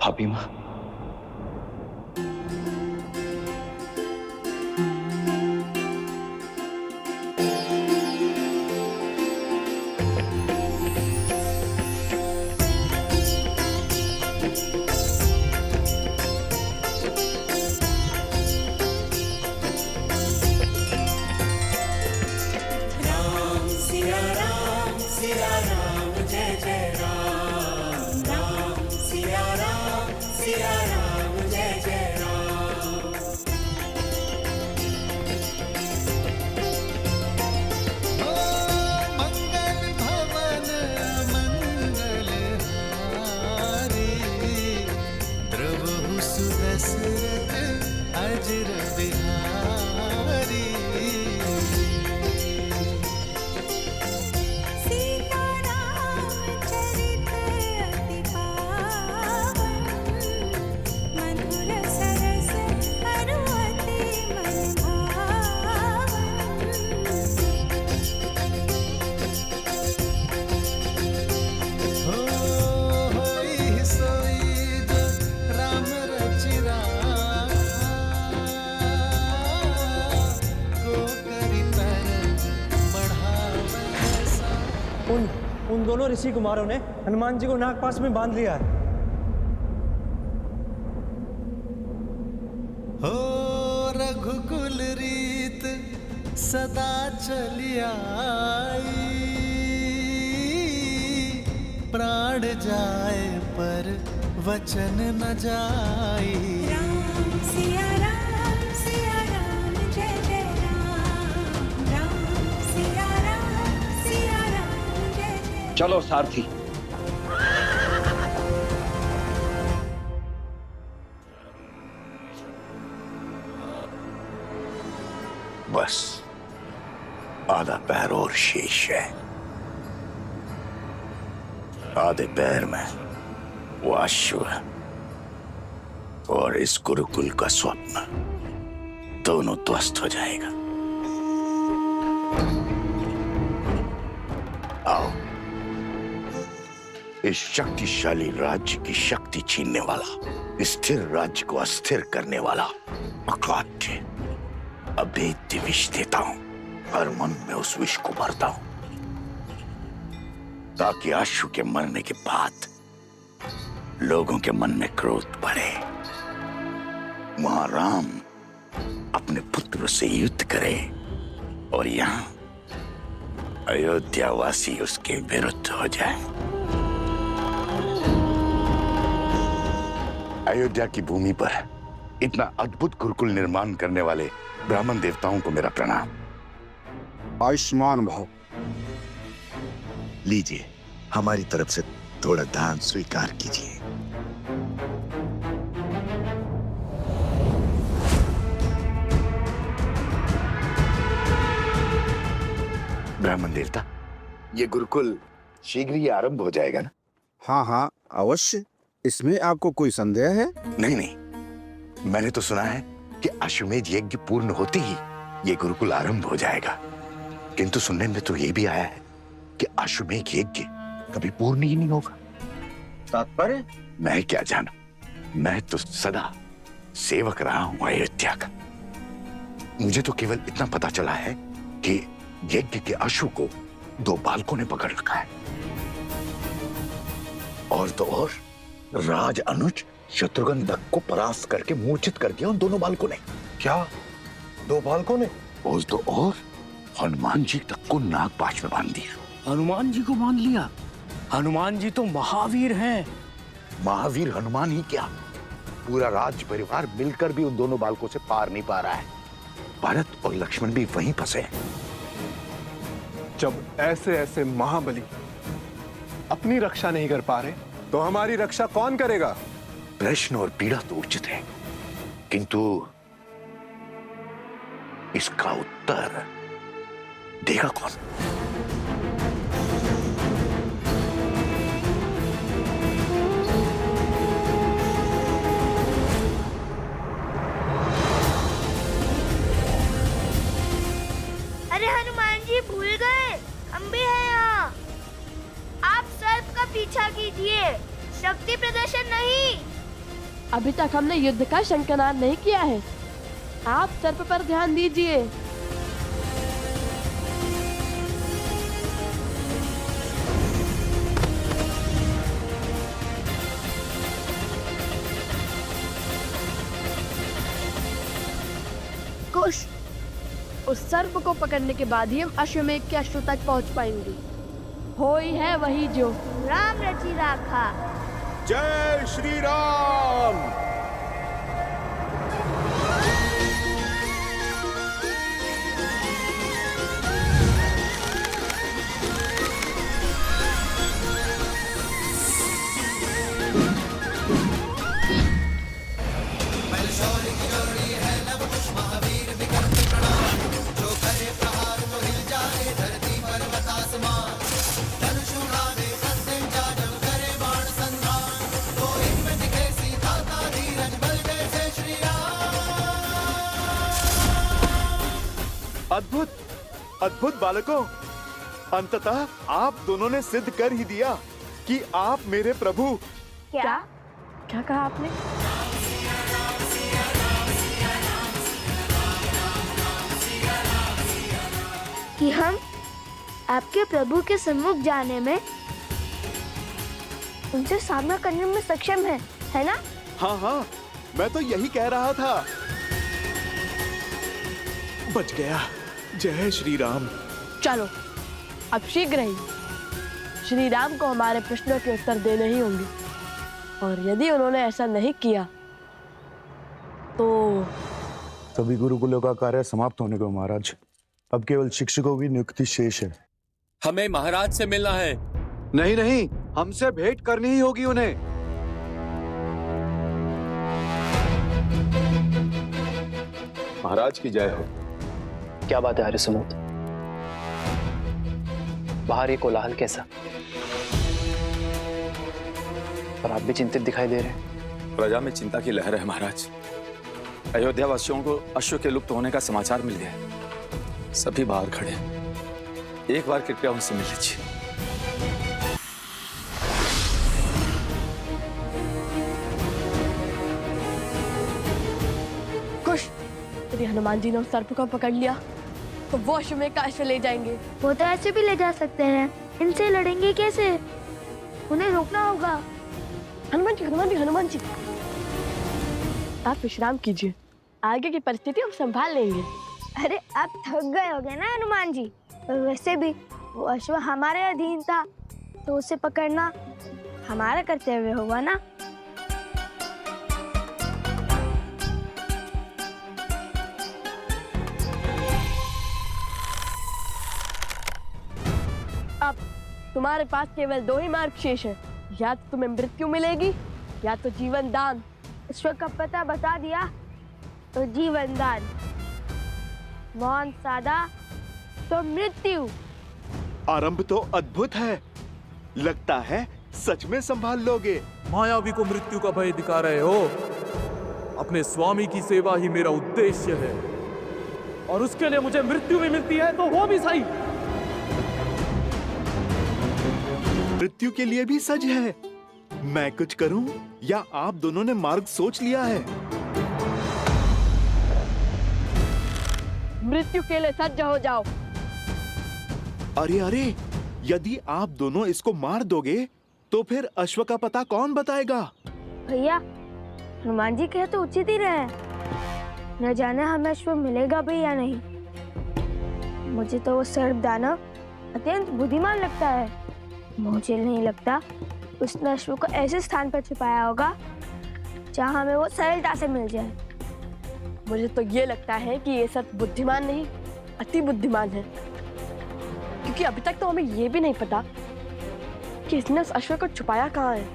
भाभी माँ, सिया राम जय जय राम, राम सिया राम जय जय राम। मंगल भवन मंगल हारी, द्रवहु सुदशरथ अजर बिहारी। उन दोनों ऋषि कुमारों ने हनुमान जी को नागपाश में बांध लिया है। हो रघुकुल रीत सदा चली आई, प्राण जाए पर वचन न जाई। राम सिया राम जय जय राम, राम सिया राम जय जय। चलो सारथी। बस आधा पैर और शेष है। आधे पैर में वो अश्व और इस गुरुकुल का स्वप्न दोनों ध्वस्त हो जाएगा। आओ, इस शक्तिशाली राज्य की शक्ति छीनने वाला, स्थिर राज्य को अस्थिर करने वाला अकाट्य अभेद्य विष देता हूं। हर मन में उस विष को भरता हूं ताकि अश्व के मरने के बाद लोगों के मन में क्रोध बढ़े। महाराम अपने पुत्र से युद्ध करे और यहाँ अयोध्यावासी उसके विरुद्ध हो जाए। अयोध्या की भूमि पर इतना अद्भुत गुरुकुल निर्माण करने वाले ब्राह्मण देवताओं को मेरा प्रणाम। आयुष्मान भव। लीजिए, हमारी तरफ से थोड़ा दान स्वीकार कीजिए। ब्राह्मण देवता, ये गुरुकुल शीघ्र ही आरंभ हो जाएगा ना? हाँ हाँ अवश्य। इसमें आपको कोई संदेह है? नहीं नहीं, मैंने तो सुना है कि अश्वमेध यज्ञ पूर्ण होते ही ये गुरुकुल आरंभ हो जाएगा, किंतु सुनने में तो ये भी आया है कि अश्वमेध यज्ञ कभी पूर्ण ही नहीं होगा। तात्पर्य? मैं क्या जानू, मैं तो सदा सेवक रहा हूं अयोध्या का। मुझे तो केवल इतना पता चला है कि यज्ञ के अश्व को 2 बालकों ने पकड़ रखा है, और तो और राज अनुज शत्रुघ्न दत्त को परास्त करके मूर्छित कर दिया उन दोनों बालकों ने। क्या 2 बालकों ने? और तो और हनुमान जी तक को नागपाश में बांध दिया। हनुमान जी को बांध लिया? हनुमान जी तो महावीर हैं। महावीर हनुमान ही क्या, पूरा राज्य परिवार मिलकर भी उन दोनों बालकों से पार नहीं पा रहा है। भरत और लक्ष्मण भी वहीं फंसे हैं। जब ऐसे ऐसे महाबली अपनी रक्षा नहीं कर पा रहे तो हमारी रक्षा कौन करेगा? प्रश्न और पीड़ा तो उचित है, किंतु इसका उत्तर देगा कौन? अरे हनुमान जी भूल गए, हम भी हैं यहाँ। आप सर्प का पीछा कीजिए, शक्ति प्रदर्शन नहीं। अभी तक हमने युद्ध का शंखनाद नहीं किया है। आप सर्प पर ध्यान दीजिए। कुश, उस सर्प को पकड़ने के बाद ही हम अश्वमेध के अश्व तक पहुंच पाएंगे। हो ही है वही जो राम रची राखा। जय श्री राम। अद्भुत अद्भुत बालकों, अंततः आप दोनों ने सिद्ध कर ही दिया कि आप मेरे प्रभु। क्या? क्या कहा आपने? कि हम आपके प्रभु के सम्मुख जाने में, उनसे सामना करने में सक्षम है ना? हाँ हाँ, मैं तो यही कह रहा था। बच गया। जय श्री राम। चलो अब शीघ्र ही श्री राम को हमारे प्रश्नों के उत्तर देने ही होंगे, और यदि उन्होंने ऐसा नहीं किया तो सभी गुरुकुलों का कार्य समाप्त होने को महाराज। अब केवल शिक्षकों की नियुक्ति शेष है। हमें महाराज से मिलना है। नहीं नहीं, हमसे भेंट करनी ही होगी उन्हें। महाराज की जय हो। क्या बात है हरिसमुद्र? बाहर ये कोलाहल कैसा? और आप भी चिंतित दिखाई दे रहे हैं। प्रजा में चिंता की लहर है महाराज। अयोध्या वासियों को अश्व के लुप्त होने का समाचार मिल गया है। सभी बाहर खड़े हैं। एक बार कृपया उनसे मिल लीजिए। कुश, यदि हनुमान जी ने उस सर्प को पकड़ लिया तो वो अश्वमेध का अश्व ले जाएंगे। वो तो ऐसे भी ले जा सकते हैं। इनसे लड़ेंगे कैसे? उन्हें रोकना होगा। हनुमान जी, हनुमान जी, हनुमान जी, आप विश्राम कीजिए। आगे की परिस्थिति हम संभाल लेंगे। अरे आप थक गए होगे ना हनुमान जी। वैसे भी वो अश्व हमारे अधीन था, तो उसे पकड़ना हमारा कर्तव्य होगा ना। अब तुम्हारे पास केवल दो ही मार्ग शेष है। या तो तुम्हें मृत्यु मिलेगी या तो जीवन दान। ईश्वर का पता बता दिया तो जीवन दान, मौन साधा तो मृत्यु। आरंभ तो अद्भुत है। लगता है सच में संभाल लोगे। मायावी को मृत्यु का भय दिखा रहे हो। अपने स्वामी की सेवा ही मेरा उद्देश्य है, और उसके लिए मुझे मृत्यु भी मिलती है तो वो भी सही। मृत्यु के लिए भी सज है। मैं कुछ करूं या आप दोनों ने मार्ग सोच लिया है? मृत्यु के लिए सज्ज हो जाओ। अरे अरे, यदि आप दोनों इसको मार दोगे तो फिर अश्व का पता कौन बताएगा? भैया, हनुमान जी कहे तो उचित ही रहे। न जाने हमें अश्व मिलेगा भी या नहीं। मुझे तो वो सर्प दानव अत्यंत बुद्धिमान लगता है। मुझे नहीं लगता उसने अश्व को ऐसे स्थान पर छुपाया होगा जहां हमें वो सरलता से मिल जाए। मुझे तो ये लगता है कि ये सब बुद्धिमान नहीं, अति बुद्धिमान है। क्योंकि अभी तक तो हमें ये भी नहीं पता कि इसने उस अश्व को छुपाया कहाँ है।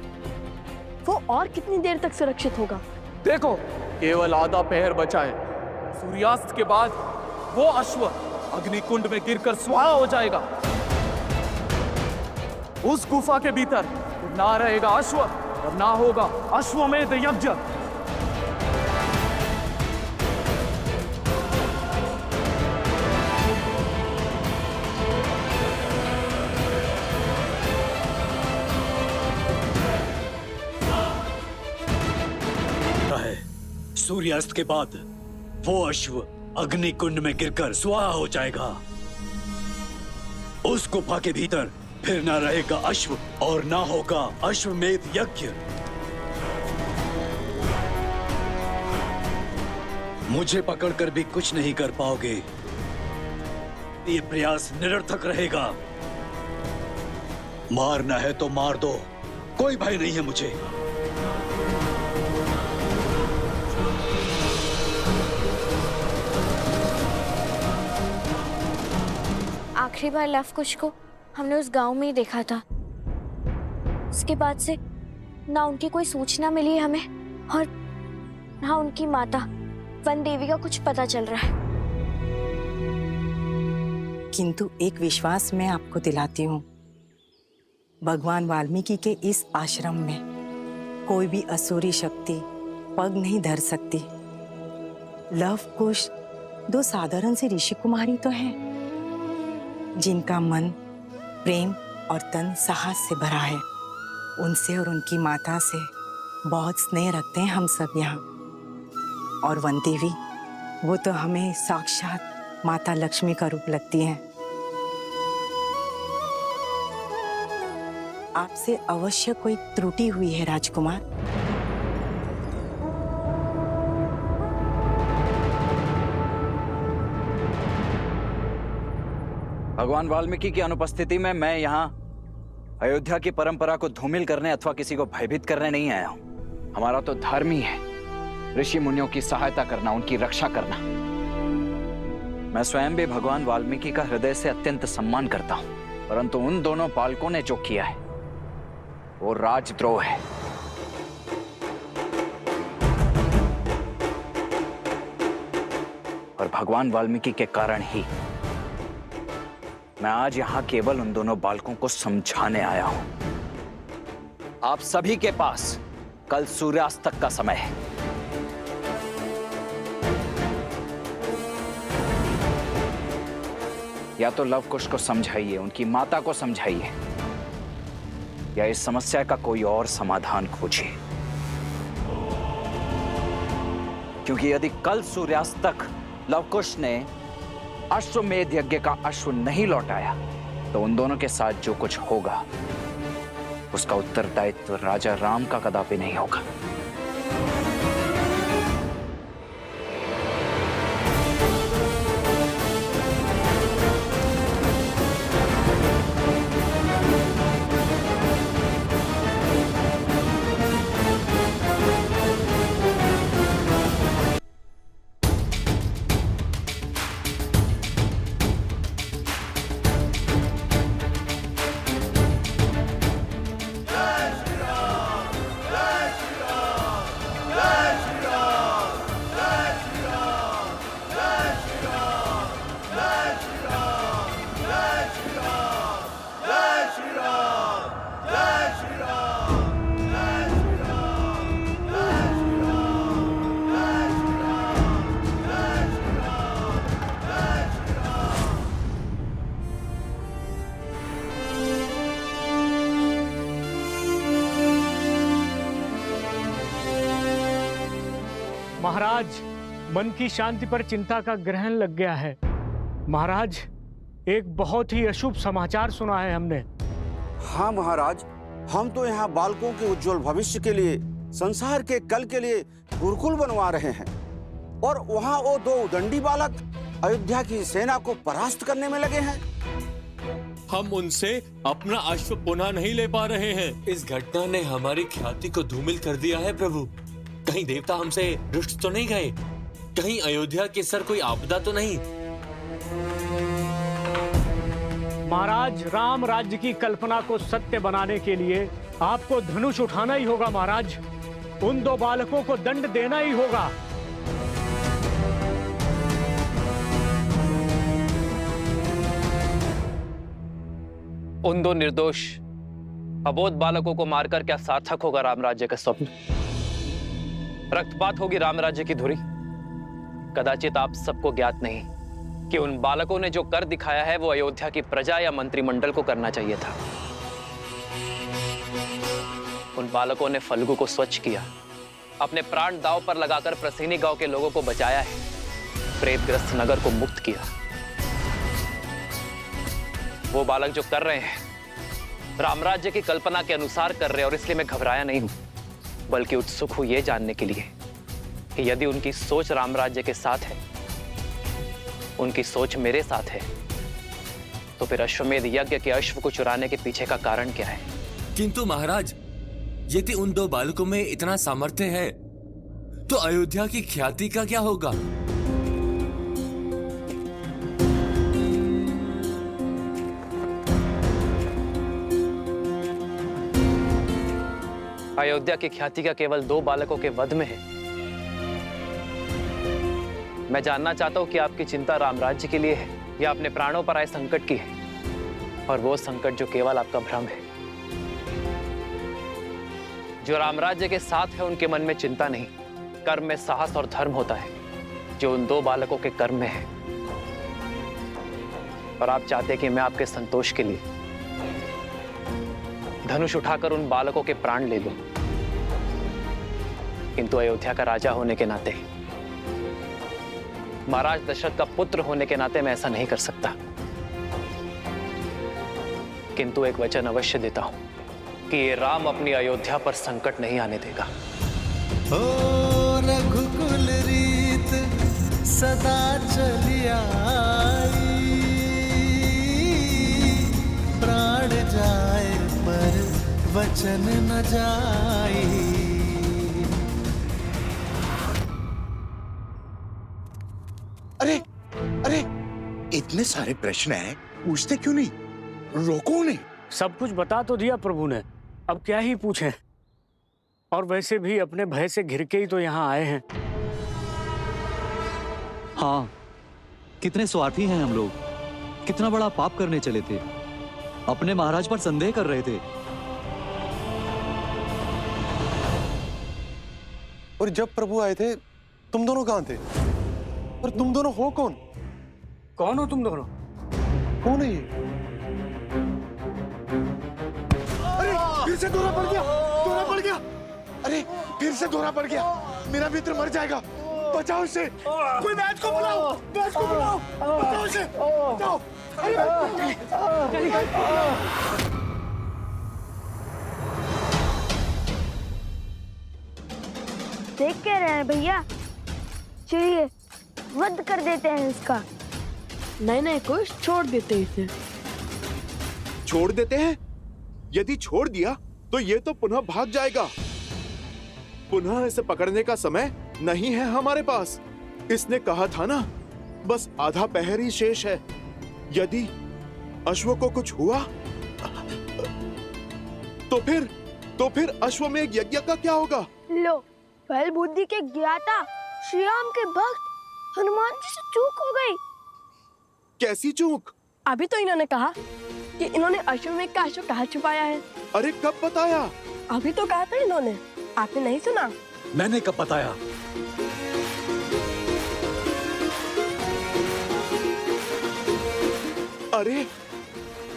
वो और कितनी देर तक सुरक्षित होगा? देखो, केवल आधा पहर बचा है। सूर्यास्त के बाद वो अश्व अग्निकुंड में गिरकर स्वाहा हो जाएगा। उस गुफा के भीतर ना रहेगा अश्व और ना होगा अश्वमेध यज्ञ। सूर्यास्त के बाद वो अश्व अग्नि कुंड में गिरकर स्वाहा हो जाएगा। उस गुफा के भीतर फिर ना रहेगा अश्व और ना होगा अश्वमेध यज्ञ। मुझे पकड़कर भी कुछ नहीं कर पाओगे। ये प्रयास निरर्थक रहेगा। मारना है तो मार दो, कोई भय नहीं है मुझे। आखिरी बार लव कुश को हमने उस गांव में ही देखा था। उसके बाद से ना उनकी कोई सूचना मिली है हमें और ना उनकी माता वन देवी का कुछ पता चल रहा है। किंतु एक विश्वास मैं आपको दिलाती हूँ, भगवान वाल्मीकि के इस आश्रम में कोई भी असुरी शक्ति पग नहीं धर सकती। लव कुश दो साधारण से ऋषि कुमारी तो हैं, जिनका मन प्रेम और तन साहस से भरा है। उनसे और उनकी माता से बहुत स्नेह रखते हैं हम सब यहाँ। और वन देवी, वो तो हमें साक्षात माता लक्ष्मी का रूप लगती हैं। आपसे अवश्य कोई त्रुटि हुई है राजकुमार। भगवान वाल्मीकि की अनुपस्थिति में मैं यहाँ अयोध्या की परंपरा को धूमिल करने अथवा किसी को भयभीत करने नहीं आया हूँ। हमारा तो धर्म ही है ऋषि मुनियों की सहायता करना, उनकी रक्षा करना। मैं स्वयं भी भगवान वाल्मीकि का हृदय से अत्यंत सम्मान करता हूँ, परंतु उन दोनों बालकों ने जो किया है वो राजद्रोह है। और भगवान वाल्मीकि के कारण ही मैं आज यहां केवल उन दोनों बालकों को समझाने आया हूं। आप सभी के पास कल सूर्यास्त तक का समय है। या तो लव कुश को समझाइए, उनकी माता को समझाइए, या इस समस्या का कोई और समाधान खोजिए। क्योंकि यदि कल सूर्यास्त तक लव कुश ने अश्वमेध यज्ञ का अश्व नहीं लौटाया तो उन दोनों के साथ जो कुछ होगा उसका उत्तरदायित्व राजा राम का कदापि नहीं होगा। महाराज, मन की शांति पर चिंता का ग्रहण लग गया है। महाराज, एक बहुत ही अशुभ समाचार सुना है हमने। हाँ महाराज, हम तो यहाँ बालकों के उज्जवल भविष्य के लिए, संसार के कल के लिए गुरुकुल बनवा रहे हैं, और वहाँ वो दो उदंडी बालक अयोध्या की सेना को परास्त करने में लगे हैं। हम उनसे अपना अश्व पुनः नहीं ले पा रहे हैं। इस घटना ने हमारी ख्याति को धूमिल कर दिया है प्रभु। कहीं देवता हमसे रुष्ट तो नहीं गए? कहीं अयोध्या के सर कोई आपदा तो नहीं? महाराज, राम राज्य की कल्पना को सत्य बनाने के लिए आपको धनुष उठाना ही होगा महाराज। उन दो बालकों को दंड देना ही होगा। उन दो निर्दोष अबोध बालकों को मारकर क्या सार्थक होगा राम राज्य का स्वप्न? रक्तपात होगी राम राज्य की धुरी। कदाचित आप सबको ज्ञात नहीं कि उन बालकों ने जो कर दिखाया है वो अयोध्या की प्रजा या मंत्रिमंडल को करना चाहिए था। उन बालकों ने फल्गु को स्वच्छ किया, अपने प्राण दांव पर लगाकर प्रसीनी गांव के लोगों को बचाया है, प्रेतग्रस्त नगर को मुक्त किया। वो बालक जो कर रहे हैं रामराज्य की कल्पना के अनुसार कर रहे हैं, और इसलिए मैं घबराया नहीं हूं, बल्कि उत्सुक हूं ये जानने के लिए कि यदि उनकी सोच रामराज्य के साथ है, उनकी सोच मेरे साथ है, तो फिर अश्वमेध यज्ञ के अश्व को चुराने के पीछे का कारण क्या है? किंतु महाराज, यदि उन दो बालकों में इतना सामर्थ्य है तो अयोध्या की ख्याति का क्या होगा? अयोध्या की ख्याति का केवल 2 बालकों के वध में है। मैं जानना चाहता हूं कि आपकी चिंता रामराज्य के लिए है या अपने प्राणों पर आए संकट की है, और वो संकट जो केवल आपका भ्रम है। जो रामराज्य के साथ है उनके मन में चिंता नहीं, कर्म में साहस और धर्म होता है, जो उन 2 बालकों के कर्म में है। और आप चाहते कि मैं आपके संतोष के लिए धनुष उठाकर उन बालकों के प्राण ले लूं, किंतु अयोध्या का राजा होने के नाते, महाराज दशरथ का पुत्र होने के नाते मैं ऐसा नहीं कर सकता। किंतु एक वचन अवश्य देता हूं कि ये राम अपनी अयोध्या पर संकट नहीं आने देगा। ओ रघुकुल रीत सदा चली आई, प्राण जाए पर वचन न जाई। अरे अरे, इतने सारे प्रश्न हैं, पूछते क्यों नहीं? रोको उन्हें। सब कुछ बता तो दिया प्रभु ने, अब क्या ही पूछें। और वैसे भी अपने भय से घिर के ही तो यहाँ आए हैं। हाँ, कितने स्वार्थी हैं हम लोग, कितना बड़ा पाप करने चले थे, अपने महाराज पर संदेह कर रहे थे। और जब प्रभु आए थे तुम दोनों कहाँ थे? और तुम दोनों हो कौन? कौन हो तुम दोनों? कौन है ये? अरे फिर से दौरा पड़ गया, दौरा पड़ गया। अरे फिर से दौरा पड़ गया, मेरा मित्र मर जाएगा, बचाओ इसे। कोई वैद्य को बुलाओ, वैद्य को बुलाओ, बचाओ इसे, बचाओ। देख क्या रहे हैं भैया, चलिए वध कर देते हैं इसका। नहीं कुछ छोड़ देते इसे। छोड़ देते हैं? यदि छोड़ दिया तो ये तो पुनः भाग जाएगा। पुनः इसे पकड़ने का समय नहीं है हमारे पास। इसने कहा था ना, बस आधा पहर ही शेष है। यदि अश्व को कुछ हुआ तो फिर अश्वमेध यज्ञ का क्या होगा? लो, बल बुद्धि के ज्ञाता श्री राम के भक्त हनुमान जी से चूक हो गई। कैसी चूक? अभी तो इन्होंने कहा कि इन्होंने अश्वमेध का अश्व कहाँ छुपाया है। अरे कब बताया? अभी तो कहा था इन्होंने, आपने नहीं सुना? मैंने कब बताया? अरे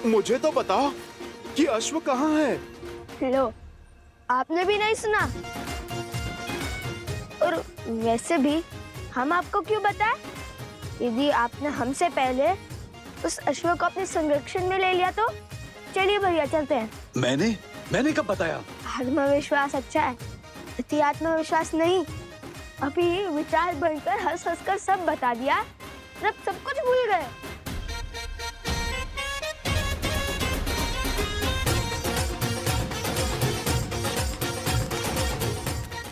मुझे तो बताओ कि अश्व कहाँ है? लो, आपने भी नहीं सुना। और वैसे भी हम आपको क्यों बताएं? यदि आपने हमसे पहले उस अश्व को अपने संरक्षण में ले लिया तो चलिए भैया चलते हैं। मैंने कब बताया? आत्मविश्वास अच्छा है, अति आत्मविश्वास नहीं। अभी विचार बनकर हंस हंस कर सब बता दिया, अब सब कुछ भूल गए।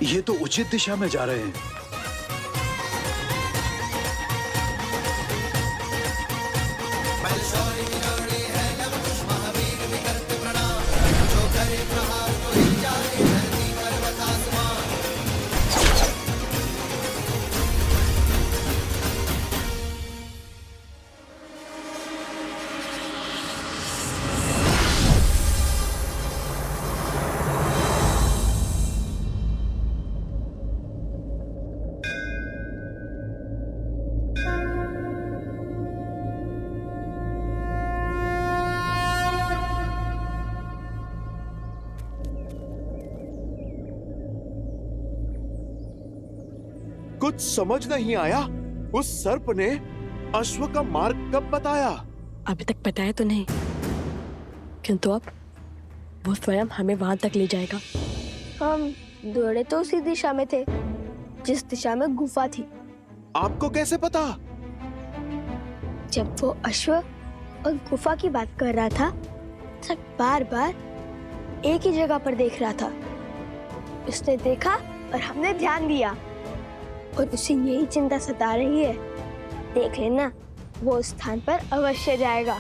ये तो उचित दिशा में जा रहे हैं। कुछ समझ नहीं आया। उस सर्प ने अश्व का मार्ग कब बताया? अभी तक बताया तो नहीं, किंतु अब वो स्वयं हमें वहां तक ले जाएगा। हम दौड़े तो उसी दिशा में थे जिस दिशा में गुफा थी। आपको कैसे पता? जब वो अश्व और गुफा की बात कर रहा था, तब बार बार एक ही जगह पर देख रहा था। उसने देखा और हमने ध्यान दिया, और उसे यही चिंता सता रही है। देख लेना, वो उस स्थान पर अवश्य जाएगा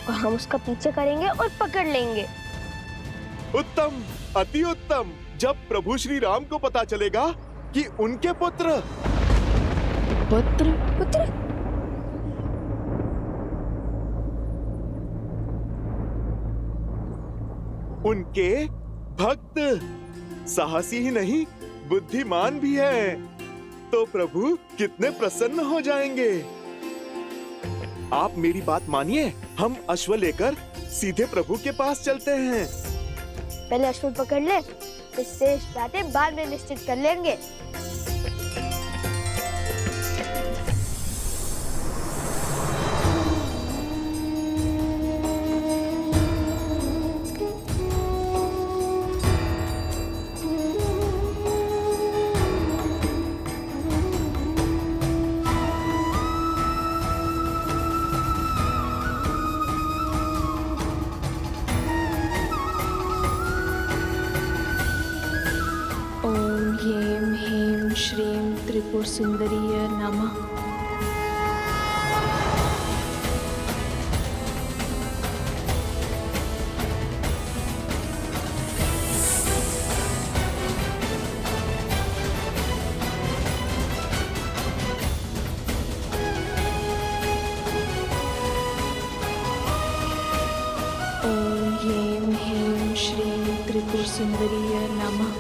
और हम उसका पीछे करेंगे और पकड़ लेंगे। उत्तम, अति उत्तम। जब प्रभु श्री राम को पता चलेगा कि उनके पुत्र उनके भक्त साहसी ही नहीं बुद्धिमान भी है, तो प्रभु कितने प्रसन्न हो जाएंगे। आप मेरी बात मानिए, हम अश्व लेकर सीधे प्रभु के पास चलते हैं। पहले अश्व पकड़ ले, फिर शेष बातें बाद में निश्चित कर लेंगे। त्रिपुर सुंदरीय नमः। ओम ह्रीं ह्रीं श्रीं त्रिपुर सुंदरीय नमः।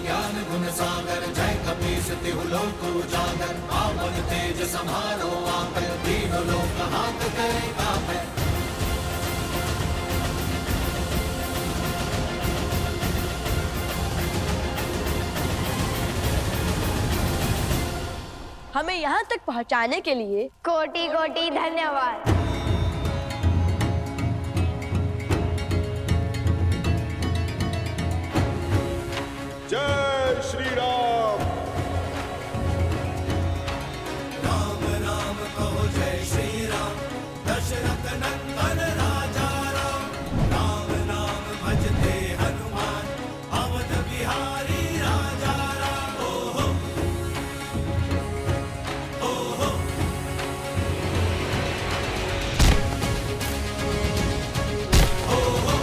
ज्ञान गुण सागर जय कपीस तिहु लोक उजागर पावन तेज समारो आकर तीनों लोक हाथ करे कापे। हमें यहाँ तक पहुँचाने के लिए कोटि कोटि धन्यवाद। जय श्री राम। राम राम कहो जय श्री राम, दशरथ नंदन राजा राम। राम नाम भजते हनुमान, अवध बिहारी राजा राम। ओहो ओहो ओहो।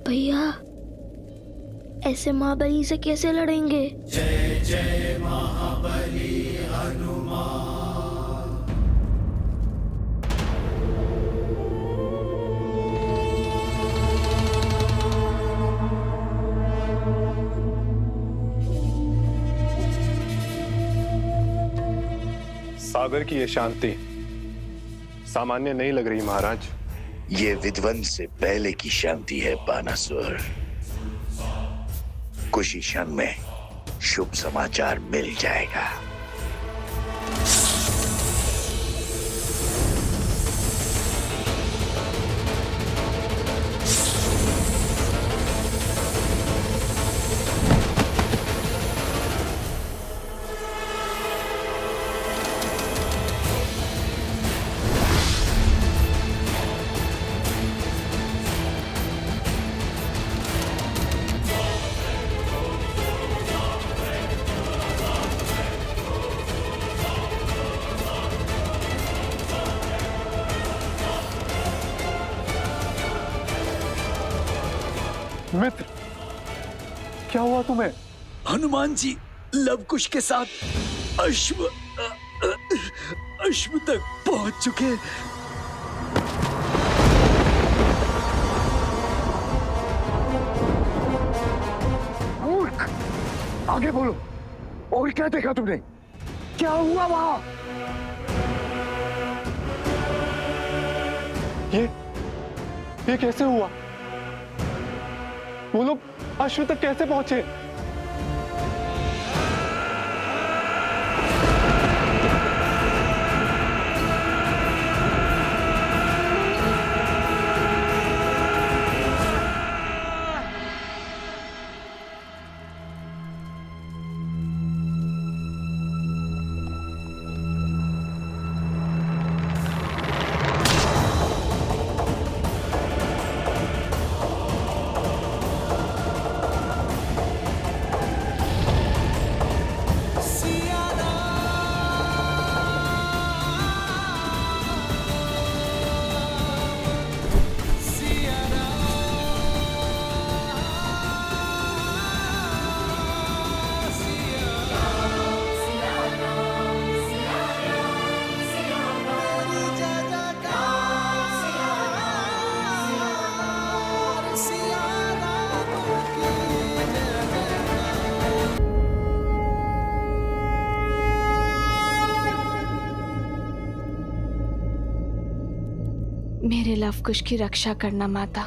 भैया, ऐसे महाबली से कैसे लड़ेंगे? जय जय महाबली हनुमान। सागर की ये शांति सामान्य नहीं लग रही महाराज। ये विध्वंस से पहले की शांति है बानासुर। कुछ ही क्षण में शुभ समाचार मिल जाएगा। मित्र, क्या हुआ तुम्हें? हनुमान जी लवकुश के साथ अश्व तक पहुंच चुके। मूर्ख, आगे बोलो। और क्या देखा तुमने? क्या हुआ वहां? ये कैसे हुआ? वो लोग अश्व तक कैसे पहुंचे? मेरे लवकुश की रक्षा करना माता।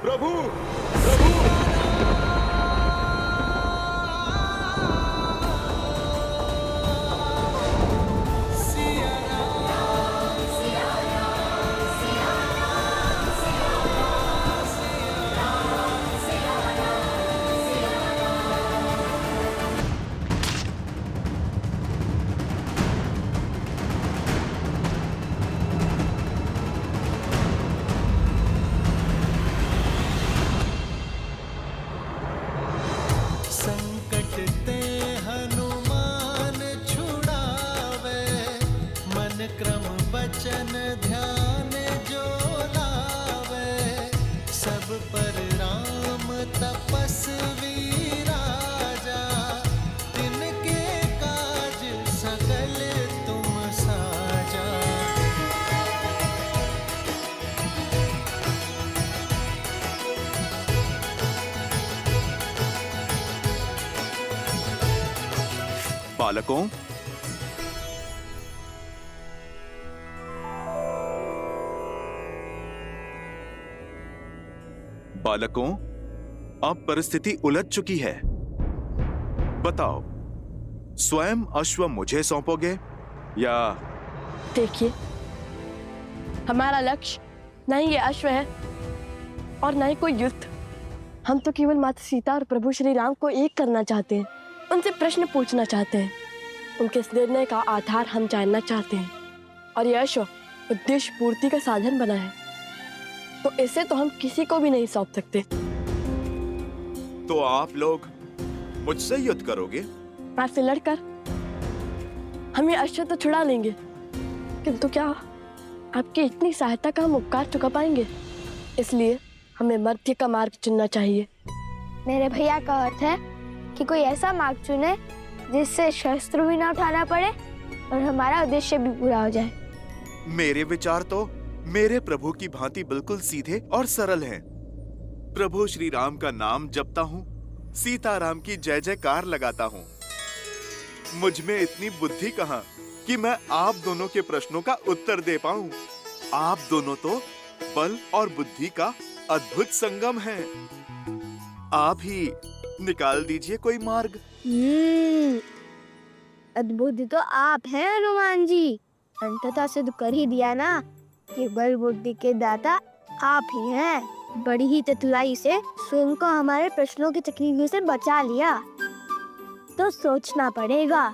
प्रभु, प्रभु! बालकों, बालकों, अब परिस्थिति उलझ चुकी है। बताओ, स्वयं अश्व मुझे सौंपोगे या? देखिए, हमारा लक्ष्य न ही ये अश्व है और न ही कोई युद्ध। हम तो केवल माता सीता और प्रभु श्री राम को एक करना चाहते हैं, उनसे प्रश्न पूछना चाहते हैं, उनके इस निर्णय का आधार हम जानना चाहते हैं। और यह अश्व उद्देश्य पूर्ति का साधन बना है, तो इसे तो हम किसी को भी नहीं सौंप सकते। तो आप लोग मुझसे युद्ध करोगे? आपसे लड़कर हम ये अश्व तो छुड़ा लेंगे, किंतु क्या आपकी इतनी सहायता का हम उपकार चुका पाएंगे? इसलिए हमें मध्य का मार्ग चुनना चाहिए। मेरे भैया का अर्थ है कि कोई ऐसा मार्ग चुने जिससे शस्त्र भी ना उठाना पड़े और हमारा उद्देश्य भी पूरा हो जाए। मेरे विचार तो मेरे प्रभु की भांति बिल्कुल सीधे और सरल हैं। प्रभु श्री राम का नाम जपता हूँ, सीताराम की जय जयकार लगाता हूँ। मुझ में इतनी बुद्धि कहाँ कि मैं आप दोनों के प्रश्नों का उत्तर दे पाऊं। आप दोनों तो बल और बुद्धि का अद्भुत संगम है। आप ही निकाल दीजिए कोई मार्ग। अद्भुत तो आप हैं हनुमान जी। अंततः सिद्ध कर ही दिया ना कि बल बुद्धि के दाता आप ही हैं। बड़ी ही चतुराई से स्वयं को हमारे प्रश्नों की तकलीफों से बचा लिया, तो सोचना पड़ेगा।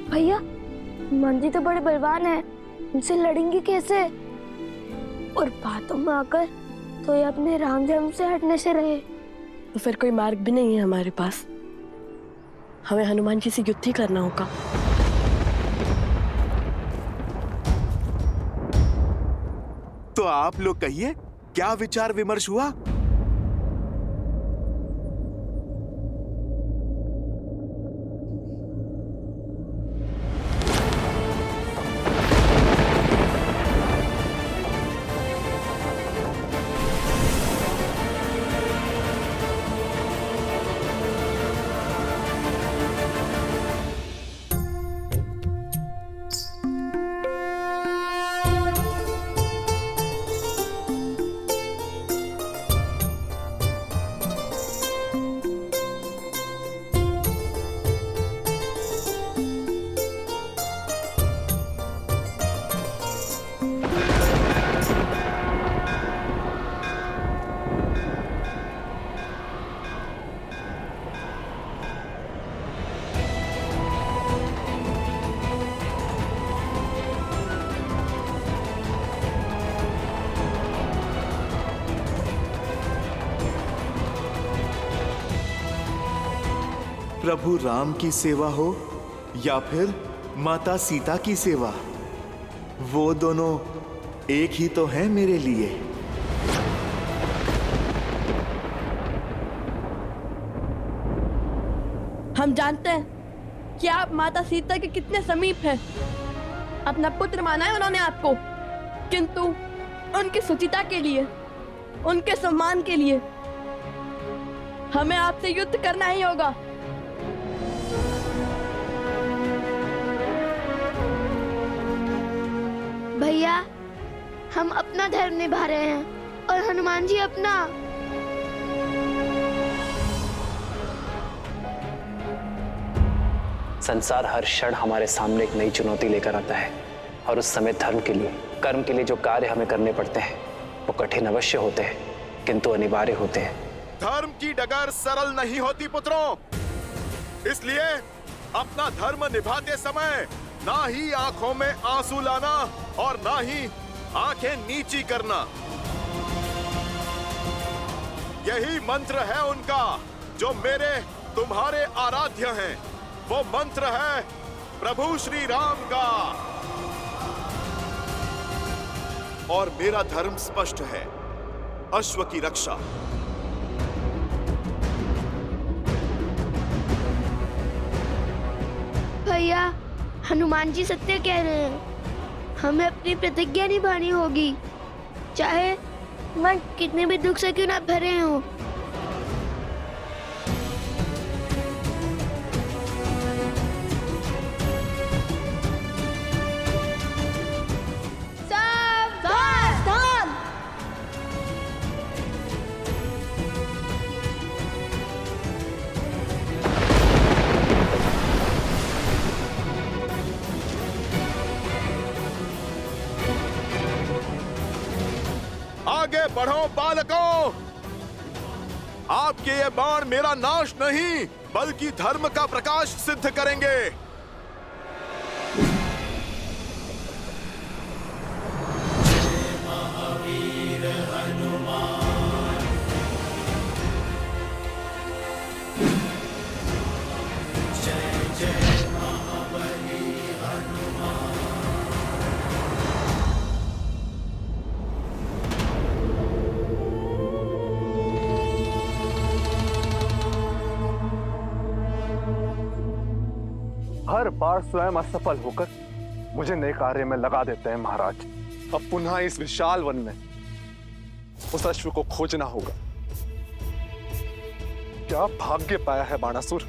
भैया, हनुमान जी तो बड़े बलवान हैं, उनसे लड़ेंगे कैसे? और बातों में आकर तो ये अपने राम जन्म से हटने से रहे। तो फिर कोई मार्ग भी नहीं है हमारे पास। हमें हनुमान जी से युद्ध ही करना होगा। तो आप लोग कहिए, क्या विचार विमर्श हुआ? प्रभु राम की सेवा हो या फिर माता सीता की सेवा, वो दोनों एक ही तो हैं मेरे लिए। हम जानते हैं कि आप माता सीता के कितने समीप हैं। अपना पुत्र माना है उन्होंने आपको, किंतु उनकी सुचिता के लिए, उनके सम्मान के लिए हमें आपसे युद्ध करना ही होगा। भैया, हम अपना धर्म निभा रहे हैं और हनुमान जी अपना। संसार हर क्षण हमारे सामने एक नई चुनौती लेकर आता है, और उस समय धर्म के लिए, कर्म के लिए जो कार्य हमें करने पड़ते हैं वो कठिन अवश्य होते हैं, किंतु अनिवार्य होते हैं। धर्म की डगर सरल नहीं होती पुत्रों, इसलिए अपना धर्म निभाते समय ना ही आंखों में आंसू लाना और ना ही आंखें नीची करना। यही मंत्र है उनका जो मेरे तुम्हारे आराध्य हैं। वो मंत्र है प्रभु श्री राम का। और मेरा धर्म स्पष्ट है, अश्व की रक्षा। भैया, हनुमान जी सत्य कह रहे हैं। हमें अपनी प्रतिज्ञा निभानी होगी, चाहे मैं कितने भी दुख से क्यों ना भरे हूँ, सावधान! आगे बढ़ो बालकों, आपके ये बाण मेरा नाश नहीं बल्कि धर्म का प्रकाश सिद्ध करेंगे। हर बार स्वयं असफल होकर मुझे नए कार्य में लगा देते हैं महाराज। अब पुनः इस विशाल वन में उस अश्व को खोजना होगा। क्या भाग्य पाया है बाणासुर।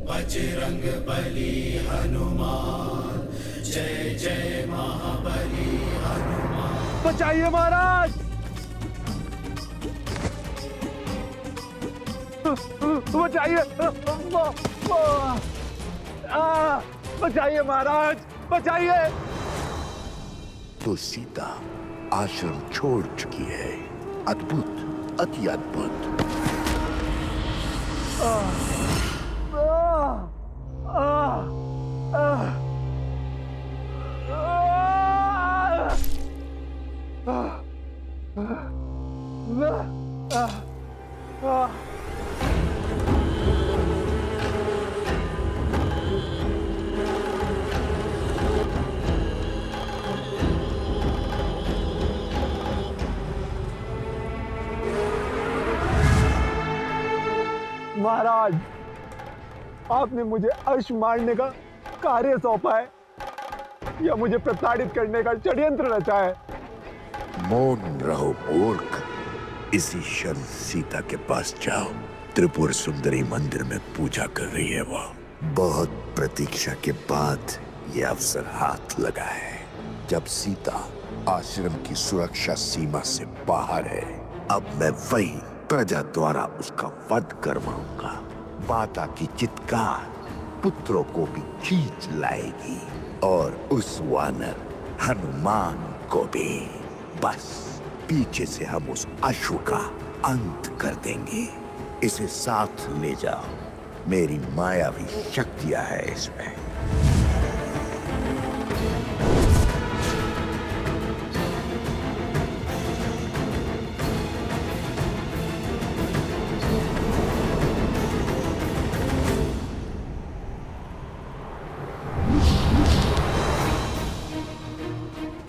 बजरंग बली हनुमान, जय जय महाबली हनुमान। बचाइए महाराज, बचाइए, बचाइए महाराज, बचाइए। तो सीता आश्रम छोड़ चुकी है। अद्भुत, अति अद्भुत। महाराज, आपने मुझे अश्व मारने का कार्य सौंपा है या मुझे प्रताड़ित करने का षड्यंत्र रचा है? मौन रहो मूर्ख। इसी क्षण सीता के पास जाओ। त्रिपुर सुंदरी मंदिर में पूजा कर रही है वो। बहुत प्रतीक्षा के बाद ये अवसर हाथ लगा है। जब सीता आश्रम की सुरक्षा सीमा से बाहर है, अब मैं वही प्रजा द्वारा उसका वध करवाऊंगा। माता की चित्कार पुत्रों को भी खींच लाएगी और उस वानर हनुमान को भी। बस पीछे से हम उस अश्व का अंत कर देंगे। इसे साथ ले जाओ, मेरी मायावी शक्तियां है इसमें।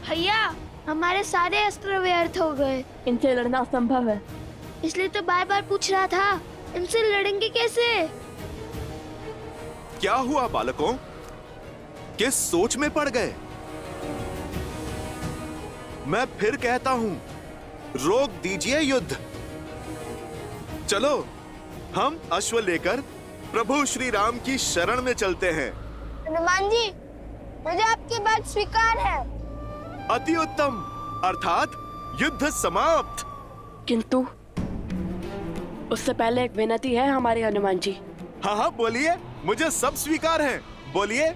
भैया, हमारे सारे अस्त्र व्यर्थ हो गए। इनसे लड़ना असंभव है। इसलिए तो बार बार पूछ रहा था, इनसे लड़ेंगे कैसे? क्या हुआ बालकों? किस सोच में पड़ गए? मैं फिर कहता हूं, रोक दीजिए युद्ध। चलो हम अश्व लेकर प्रभु श्री राम की शरण में चलते हैं। हनुमान जी, मुझे आपकी बात स्वीकार है। अति उत्तम, अर्थात युद्ध समाप्त। किंतु उससे पहले एक विनती है हमारे हनुमान जी। हाँ हाँ बोलिए, मुझे सब स्वीकार है, बोलिए।